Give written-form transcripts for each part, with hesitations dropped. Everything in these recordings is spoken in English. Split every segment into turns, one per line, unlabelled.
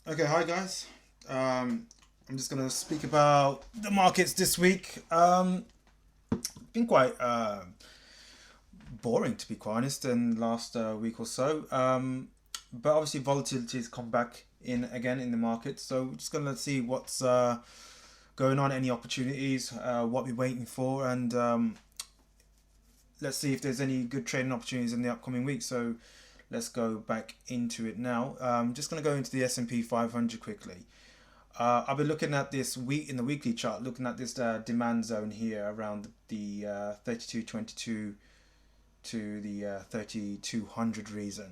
Okay, hi guys. I'm just gonna speak about the markets this week. Been quite boring to be quite honest in the last week or so. But obviously volatility has come back in again in the market. So we're just gonna see what's going on, any opportunities, what we're waiting for, and let's see if there's any good trading opportunities in the upcoming week. So let's go back into it now. Just gonna go into the S&P 500 quickly. I've been looking at this week in the weekly chart, looking at this demand zone here around the 3222 to the 3200 reason.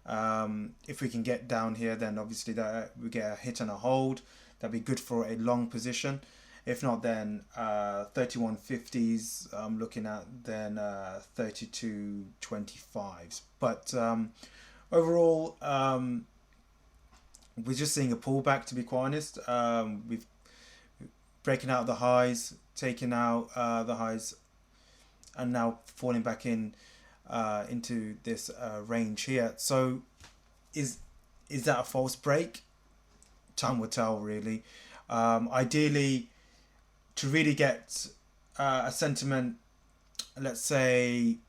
If we can get down here, then obviously that we get a hit and a hold. That'd be good for a long position. If not, then 3150s. I'm looking at then 3225s. But overall, we're just seeing a pullback. To be quite honest, we've breaking out the highs, taking out the highs, and now falling back in into this range here. So, is is that a false break? Time will tell, really. Ideally, to really get a sentiment, let's say,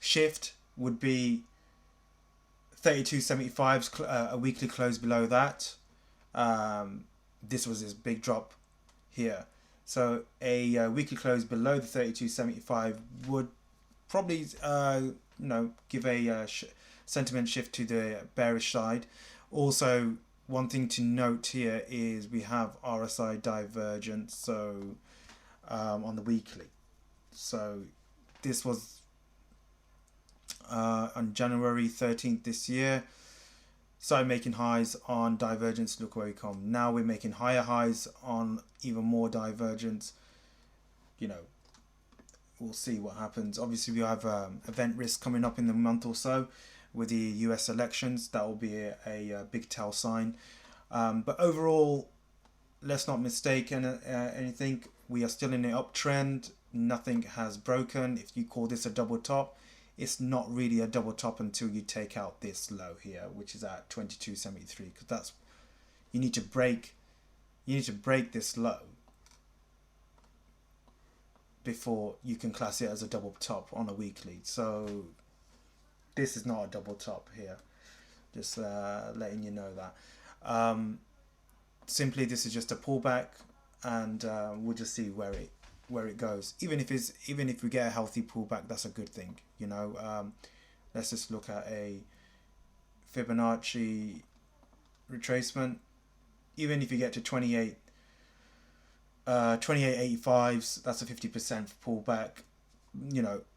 shift would be 32.75's a weekly close below that. This was this big drop here. So a weekly close below the 32.75 would probably give a sentiment shift to the bearish side. Also, one thing to note here is we have RSI divergence. So on the weekly. So this was on January 13th this year. Started making highs on divergence. Look where we come. Now we're making higher highs on even more divergence. You know, we'll see what happens. Obviously, we have event risk coming up in the month or so with the US elections. That will be a big tell sign. But overall, let's not mistake anything. We are still in an uptrend. Nothing has broken. If you call this a double top, it's not really a double top until you take out this low here, which is at 22.73, because that's you need to break this low before you can class it as a double top on a weekly. So this is not a double top here. Just letting you know that. Simply, this is just a pullback, and we'll just see where it goes. Even if we get a healthy pullback, that's a good thing. Let's just look at a Fibonacci retracement. Even if you get to 2885s, that's a 50% pullback.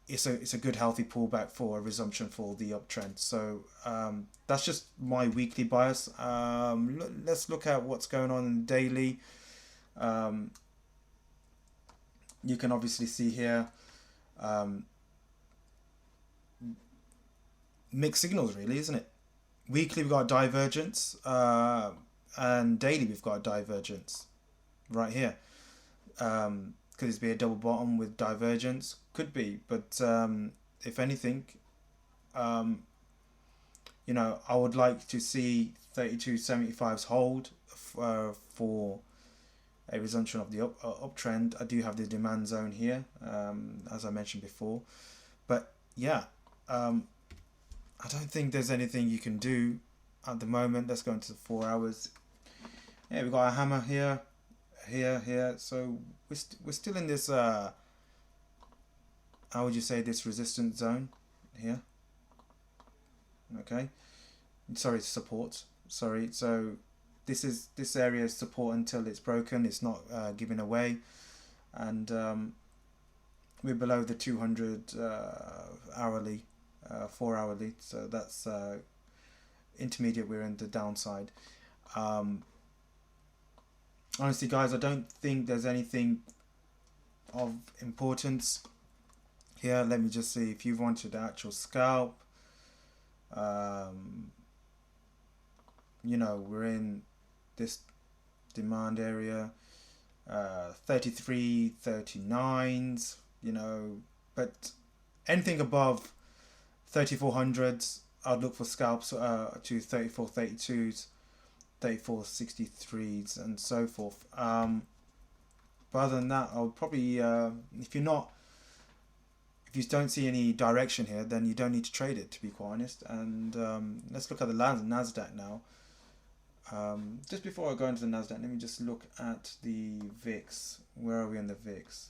It's a good healthy pullback for a resumption for the uptrend. So that's just my weekly bias. Let's look at what's going on in the daily. You can obviously see here mixed signals, really, isn't it? Weekly we've got divergence, and daily we've got divergence right here. Could this be a double bottom with divergence? Could be, but if anything, I would like to see 32.75's hold for a resumption of the uptrend. I do have the demand zone here, as I mentioned before, but yeah, I don't think there's anything you can do at the moment. Let's go into the 4 hours. Yeah, we've got a hammer here, here. So we're still in this. How would you say, this resistance zone here? Okay, sorry, support. Sorry, so this area is support until it's broken. It's not giving away, and we're below the 200 hourly, 4 hourly. So that's intermediate. We're in the downside. Honestly, guys, I don't think there's anything of importance here. Let me just see if you wanted the actual scalp. We're in this demand area, 33 39s, but anything above 3400s, I'd look for scalps to 34 32s. 34.63s and so forth. But other than that, I would probably, if you don't see any direction here, then you don't need to trade it, to be quite honest. And let's look at the Nasdaq now. Just before I go into the Nasdaq, let me just look at the VIX. Where are we on the VIX?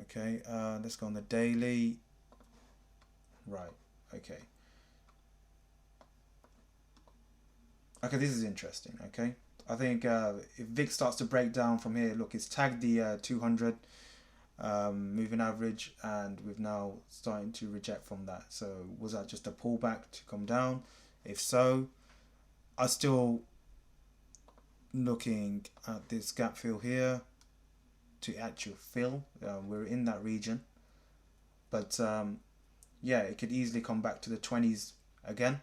Okay, let's go on the daily. Right. Okay. Okay, this is interesting. Okay, I think if VIX starts to break down from here, look, it's tagged the 200 moving average, and we've now starting to reject from that. So was that just a pullback to come down? If so, I still looking at this gap fill here to actual fill. We're in that region, but yeah, it could easily come back to the 20s again.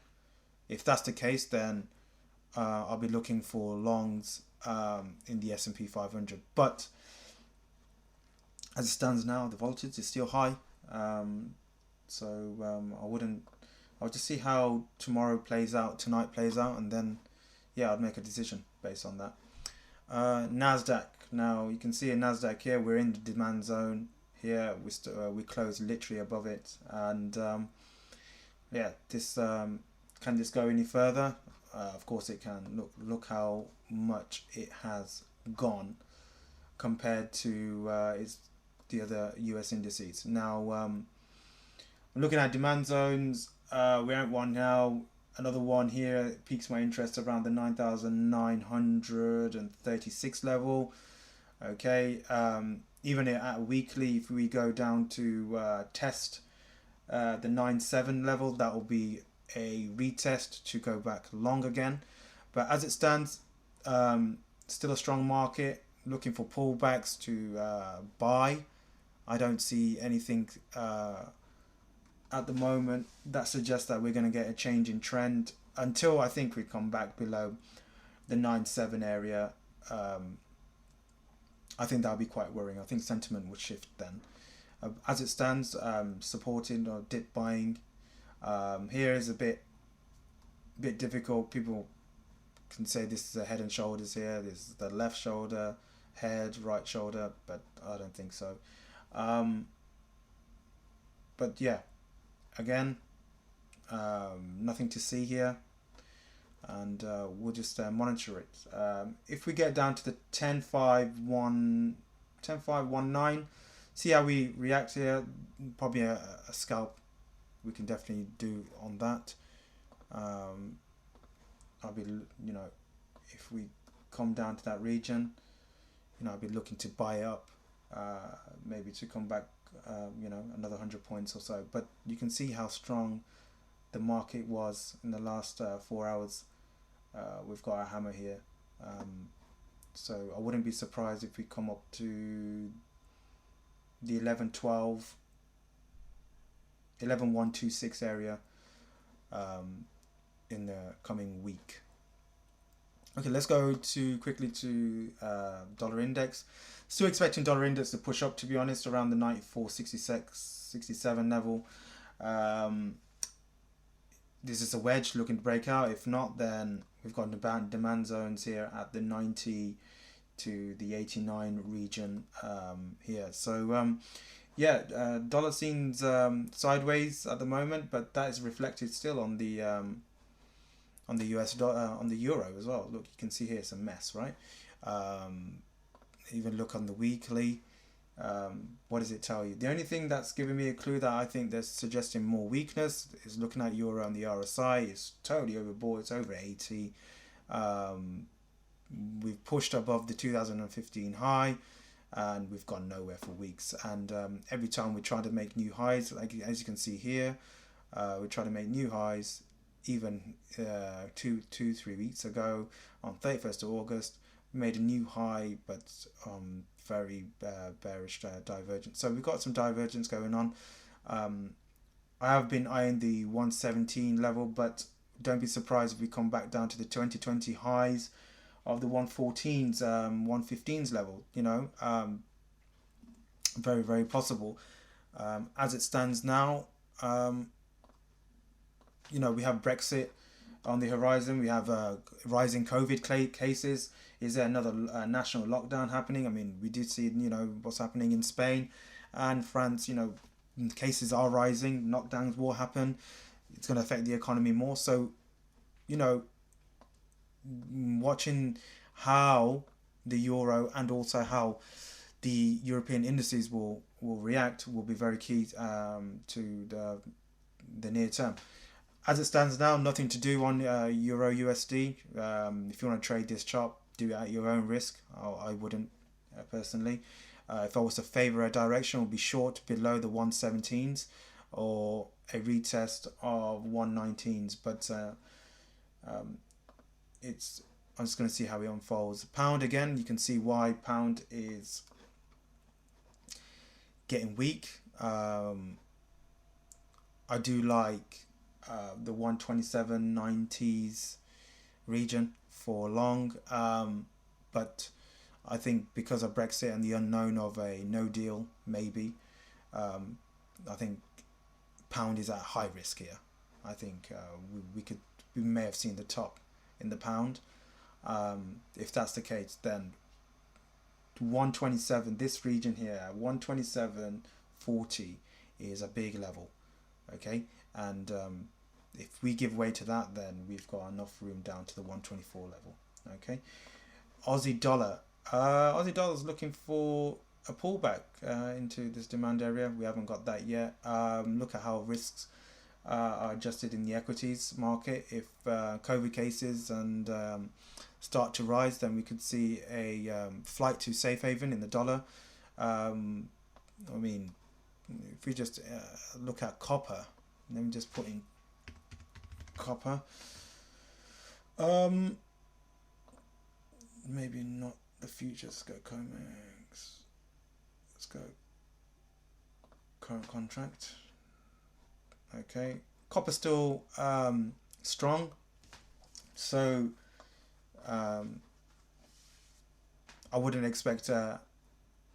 If that's the case, then I'll be looking for longs in the S&P 500. But as it stands now, the voltage is still high. So I'll just see how tomorrow plays out, tonight plays out, and then yeah, I'd make a decision based on that. Nasdaq. Now you can see in Nasdaq here, we're in the demand zone here. We close literally above it, and yeah, this can this go any further? Of course it can. Look how much it has gone compared to the other US indices. Now I'm looking at demand zones. We're at one now. Another one here piques my interest around the 9,936 level. Okay, even at weekly, if we go down to test the 9.7 level, that will be a retest to go back long again. But as it stands, still a strong market. Looking for pullbacks to buy. I don't see anything at the moment that suggests that we're going to get a change in trend until I think we come back below the 9.7 area. I think that'll be quite worrying. I think sentiment will shift then. As it stands, supporting or dip buying here is a bit difficult. People can say this is a head and shoulders here. This is the left shoulder, head, right shoulder, but I don't think so. But yeah, again, nothing to see here, and we'll just monitor it. If we get down to the 10.519, see how we react here. Probably a scalp we can definitely do on that. I'll be, if we come down to that region, I'll be looking to buy up, maybe to come back, another 100 points or so. But you can see how strong the market was in the last 4 hours. We've got a hammer here, so I wouldn't be surprised if we come up to the 11.126 area in the coming week. Okay, let's go quickly to dollar index. Still expecting dollar index to push up, to be honest, around the 94.67 level. This is a wedge looking to break out. If not, then we've got demand zones here at the 90 to the 89 region here. So yeah, dollar seems sideways at the moment, but that is reflected still on the US dollar, on the euro as well. Look, you can see here it's a mess, right? Even look on the weekly. What does it tell you? The only thing that's giving me a clue that I think that's suggesting more weakness is looking at euro on the RSI. It's totally overbought. It's over 80. We've pushed above the 2015 high, and we've gone nowhere for weeks. And every time we try to make new highs, like as you can see here, we try to make new highs. Even 3 weeks ago, on 31st of August, we made a new high, but very bearish divergence. So we've got some divergence going on. I have been eyeing the 117 level, but don't be surprised if we come back down to the 2020 highs of the 114s, 115s level. Very, very possible. As it stands now, we have Brexit. on the horizon. We have rising COVID cases. Is there another national lockdown happening? I mean, we did see, what's happening in Spain and France. Cases are rising. Lockdowns will happen. It's going to affect the economy more. So, you know, watching how the euro and also how the European indices will react will be very key to the near term. As it stands now, nothing to do on Euro USD. If you want to trade this chart, do it at your own risk. I wouldn't personally. If I was to favour a direction, it would be short below the 117s or a retest of 119s. But it's I'm just going to see how it unfolds. Pound again, you can see why pound is getting weak. I do like the 127.90s region for long, but I think because of Brexit and the unknown of a no deal, maybe, I think pound is at high risk here. I think we may have seen the top in the pound. If that's the case, then 127, this region here, 127.40 is a big level. Okay, and if we give way to that, then we've got enough room down to the 124 level. Okay, Aussie dollar. Aussie dollar is looking for a pullback into this demand area. We haven't got that yet. Look at how risks are adjusted in the equities market. If COVID cases and start to rise, then we could see a flight to safe haven in the dollar. I mean, if we just look at copper, let me just put in copper. Maybe not the futures. Let's go COMEX. Let's go current contract. Okay, copper still strong. So I wouldn't expect. I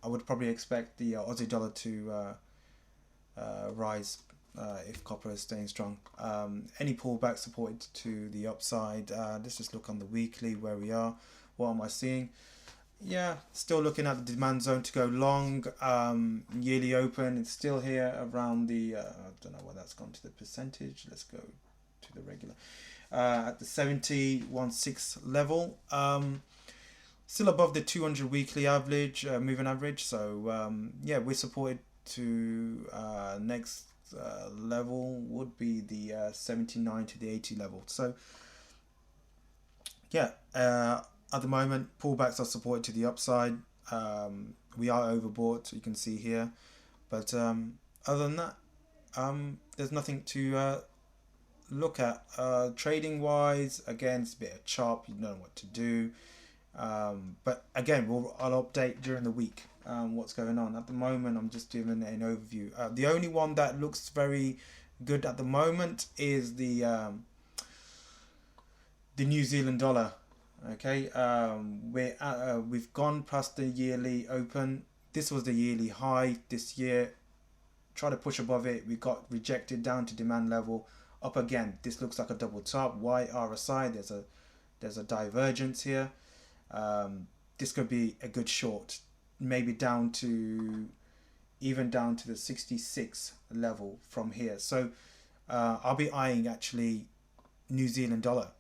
would probably expect the Aussie dollar to rise if copper is staying strong. Any pullback supported to the upside. Let's just look on the weekly where we are. What am I seeing? Yeah, still looking at the demand zone to go long. Yearly open, it's still here around the, I don't know why that's gone to the percentage. Let's go to the regular. At the 70.16 level. Still above the 200 weekly average, moving average. So, yeah, we're supported to next level would be the 79 to the 80 level. So, yeah, at the moment, pullbacks are supported to the upside. We are overbought, you can see here. But other than that, there's nothing to look at. Trading wise, again, it's a bit of chop. You know what to do. But again, I'll update during the week what's going on. At the moment, I'm just giving an overview. The only one that looks very good at the moment is the New Zealand dollar. Okay, we've gone past the yearly open. This was the yearly high this year. Try to push above it. We got rejected down to demand level. Up again. This looks like a double top. Why RSI? There's a divergence here. This could be a good short. Maybe down to the 66 level from here. So I'll be eyeing actually New Zealand dollar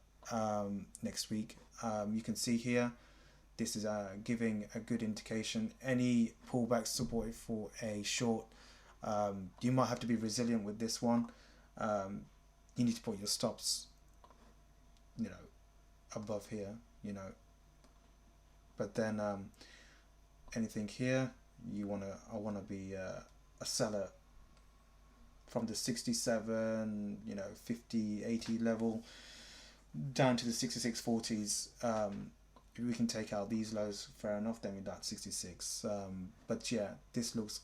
next week. You can see here, this is giving a good indication. Any pullback supported for a short. You might have to be resilient with this one. You need to put your stops, above here, But then anything here, I want to be a seller from the 67, 50, 80 level down to the 66.40s. If we can take out these lows, fair enough, then we're at 66. But yeah, this looks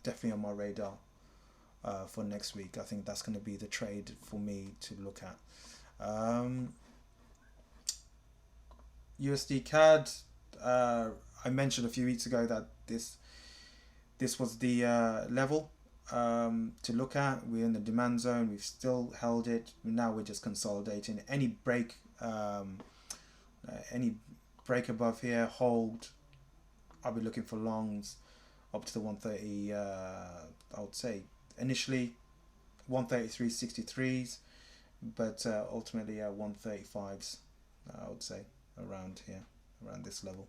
definitely on my radar for next week. I think that's going to be the trade for me to look at. USD CAD, I mentioned a few weeks ago that this was the level. to look at. We're in the demand zone. We've still held it. Now we're just consolidating. Any break above here, hold. I'll be looking for longs up to the 130. I would say initially 133.63s, but ultimately 135s. I would say around here, around this level.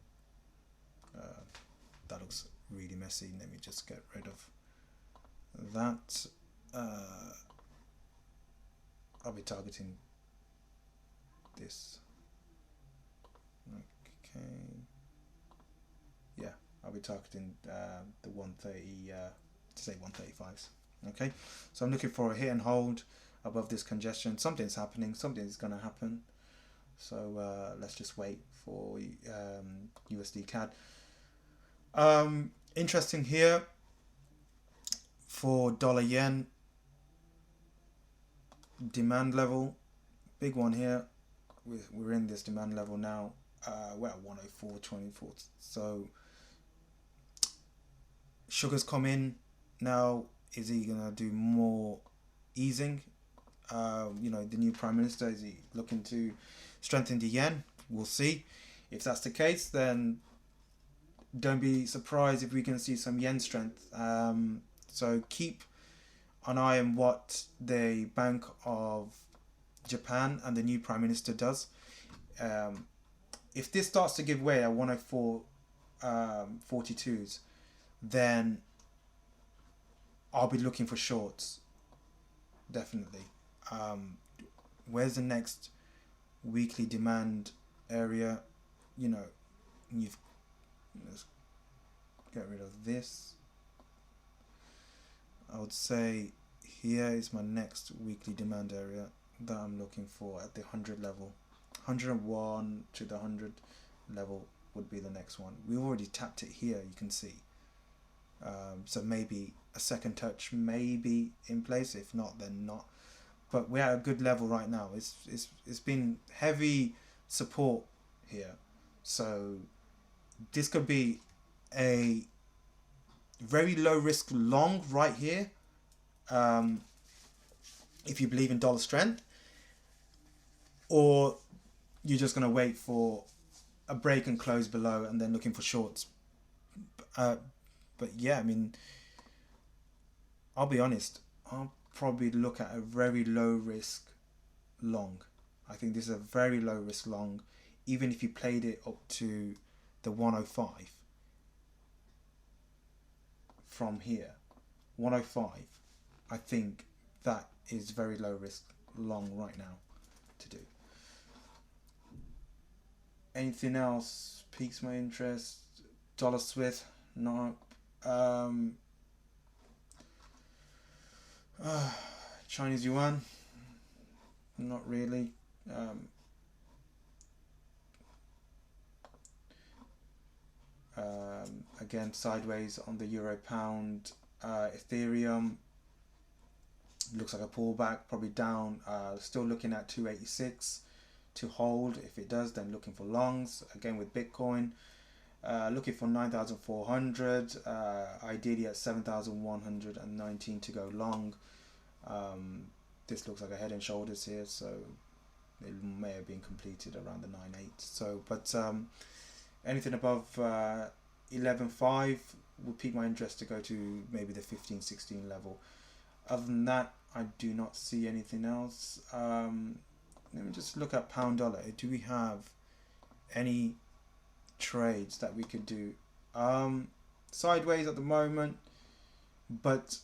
That looks really messy. Let me just get rid of that. I'll be targeting this. Okay. Yeah, I'll be targeting the 130, to say 135s. Okay, so I'm looking for a hit and hold above this congestion. Something's happening. Something's going to happen. So let's just wait for USD CAD. Interesting here for dollar yen demand level, big one here. We're in this demand level now. We're at 104.24. So sugar's come in now. Is he gonna do more easing? The new prime minister, is he looking to strengthen the yen? We'll see. If that's the case, then don't be surprised if we can see some yen strength. So keep an eye on what the Bank of Japan and the new prime minister does. If this starts to give way at 104.42s, then I'll be looking for shorts. Definitely. Where's the next weekly demand area? Let's get rid of this. I would say here is my next weekly demand area that I'm looking for at the 100 level. 101 to the 100 level would be the next one. We already tapped it here, you can see. So maybe a second touch may be in place. If not, then not. But we're at a good level right now. It's been heavy support here. So this could be a very low risk long right here. If you believe in dollar strength, or you're just going to wait for a break and close below and then looking for shorts. But yeah, I mean, I'll be honest, I'll probably look at a very low risk long. I think this is a very low risk long, even if you played it up to the 105 from here. 105, I think that is very low risk long right now to do. Anything else piques my interest? Dollar Swiss, no. Chinese yuan, not really. Again, sideways on the euro pound. Ethereum looks like a pullback, probably down. Still looking at 286 to hold. If it does, then looking for longs. Again with Bitcoin, looking for 9,400, ideally at 7,119 to go long. This looks like a head and shoulders here, so it may have been completed around the 9.8. So, but anything above 11.5 would pique my interest to go to maybe the 15-16 level. Other than that, I do not see anything else. Let me just look at pound dollar. Do we have any trades that we could do? Sideways at the moment, but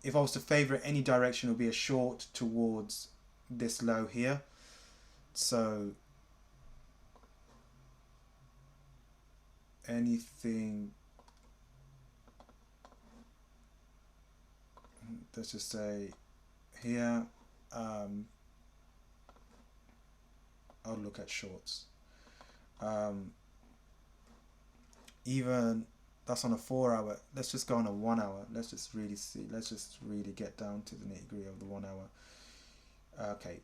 if I was to favor any direction, it would be a short towards this low here. So anything, let's just say here, I'll look at shorts. Even that's on a 4 hour. Let's just go on a 1 hour. Let's just really see. Let's just really get down to the nitty-gritty of the 1 hour. Okay.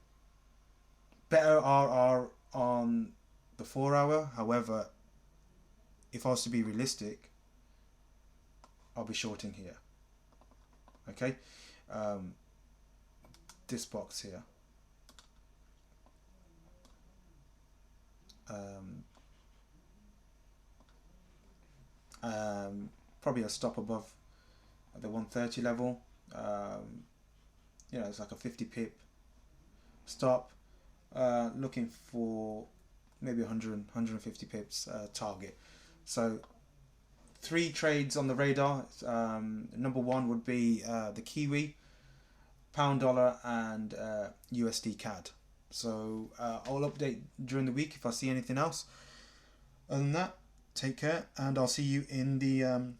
Better RR on the 4 hour. However, if I was to be realistic, I'll be shorting here. Okay, um, this box here. Um, Probably a stop above the 130 level. It's like a 50 pip stop. Looking for maybe 150 pips target. So 3 trades on the radar. Number one would be the Kiwi, pound dollar, and USD CAD. So I'll update during the week if I see anything else. Other than that, take care, and I'll see you in the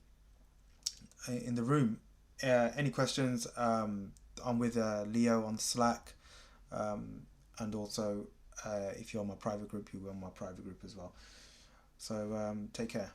room. Any questions? I'm with Leo on Slack, and also if you're on my private group, you're on my private group as well. So take care.